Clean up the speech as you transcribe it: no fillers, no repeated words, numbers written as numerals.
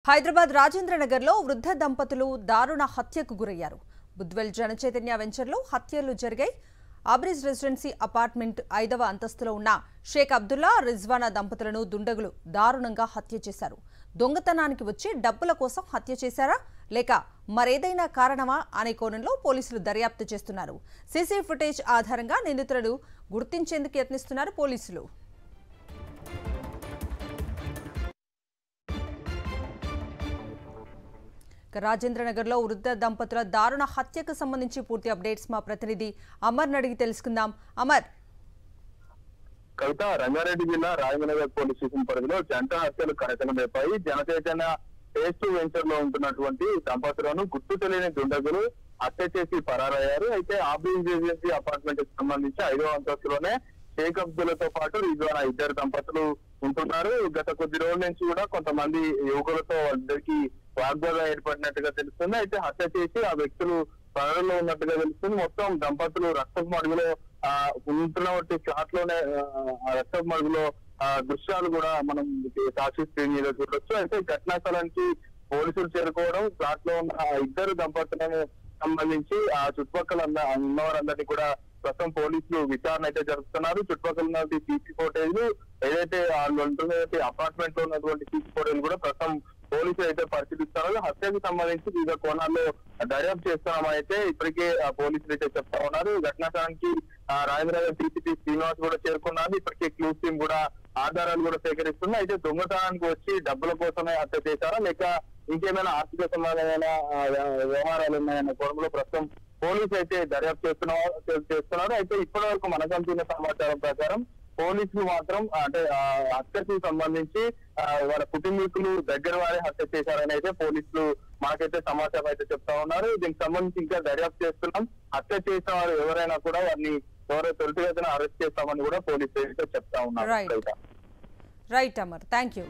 హైదరాబాద్ రాజేంద్రనగర్లో వృద్ధ దంపతులు దారుణ హత్యకు గురయ్యారు. బుద్వెల్ జనచైతన్య వెంచర్లో హత్యలు జరిగాయి. అబ్రిజ్ రెసిడెన్సీ అపార్ట్మెంట్ 5వ అంతస్తులో ఉన్న షేక్ అబ్దుల్లా రిజ్వానా దంపతులను దుండగులు దారుణంగా హత్య చేశారు. దొంగతనానికి వచ్చి డబ్బుల కోసం హత్య చేశారా లేక మరేదైనా కారణమా అనే కోణంలో పోలీసులు దర్యాప్తు చేస్తున్నారు. సీసీ ఫుటేజ్ ఆధారంగా నిందితులను గుర్తించేందుకు యత్నిస్తున్నారు పోలీసులు. రాజేంద్రనగర్లో వృద్ధ దంపతుల దారుణ హత్యకు సంబంధించి పూర్తి అప్డేట్స్ మా ప్రతినిధి అమర్ అడిగి తెలుసుకుందాం. అమర్, కవిత, రంగారెడ్డి జిల్లా రాజేంద్రనగర్ పోలీస్ స్టేషన్ పరిధిలో జంట హత్యలు కనకనపై జనచైతన్య టేస్ట్ వెంచర్ లో ఉంటున్నటువంటి దంపతులను గుర్తు తెలియని దుండగులు హత్య చేసి పరారయ్యారు. అయితే ఆబ్రిజ్ రెసిడెన్సీ అపార్ట్మెంట్ కి సంబంధించి 5వ అంతస్తులోనే షేక్ అబ్దుల్లాతో పాటు రిజ్వానా ఇద్దరు దంపతులు ఉంటున్నారు. గత కొద్ది రోజుల నుంచి కూడా కొంతమంది యువకులతో ఇద్దరికి వాగ్వాదం ఏర్పడినట్టుగా తెలుస్తుంది. అయితే హత్య చేసి ఆ వ్యక్తులు పనుల్లో ఉన్నట్టుగా తెలుస్తుంది. మొత్తం దంపతులు రక్తపు మడుగులో ఉంటున్నటువంటి ఫ్లాట్ లోనే రక్తపు మడుగులో దృశ్యాలు కూడా మనం సాక్షి స్క్రీన్ మీద చూడొచ్చు. అయితే ఘటనా స్థలానికి పోలీసులు చేరుకోవడం, ఫ్లాట్ లో ఉన్న ఇద్దరు దంపతులను సంబంధించి ఆ చుట్టుపక్కల ఉన్నవారందరినీ కూడా ప్రస్తుతం పోలీసులు విచారణ అయితే జరుపుతున్నారు. చుట్టుపక్కల ఉన్నటువంటి సీసీ ఫోటేజ్ ఏదైతే వాళ్ళు ఉంటున్నటువంటి అపార్ట్మెంట్ లో ఉన్నటువంటి సీసీ ఫోటేజ్ కూడా ప్రస్తుతం పోలీసులు అయితే పరిశీలిస్తున్నారు. హత్యకు సంబంధించి వివిధ కోణాల్లో దర్యాప్తు చేస్తున్నామని అయితే ఇప్పటికే పోలీసులు అయితే చెప్తా ఉన్నారు. ఘటనా స్థలానికి రాజేంద్రనగర్ డీసీపీ శ్రీనివాస్ కూడా చేరుకున్నారు. ఇప్పటికే క్లూస్ టీమ్ కూడా ఆధారాలు కూడా సేకరిస్తుంది. అయితే దొంగతనానికి వచ్చి డబ్బుల కోసమే హత్య చేశారా లేక ఇంకేమైనా ఆర్థిక సంబంధమైన వ్యవహారాలు ఉన్నాయన్న కోణంలో ప్రస్తుతం పోలీసులు అయితే దర్యాప్తు చేస్తున్నారు. అయితే ఇప్పటి వరకు మనకు అందుతున్న సమాచారం ప్రకారం పోలీసులు మాత్రం అంటే హత్యకు సంబంధించి వాళ్ళ కుటుంబీకులు దగ్గర వారే హత్య చేశారని అయితే పోలీసులు మనకైతే సమాచారం అయితే చెప్తా ఉన్నారు. దీనికి సంబంధించి ఇంకా దర్యాప్తు చేస్తున్నాం. హత్య చేసిన వారు ఎవరైనా కూడా వారిని త్వరితగతిన అరెస్ట్ చేస్తామని కూడా పోలీసులు అయితే చెప్తా ఉన్నారు. Right Amar, thank you.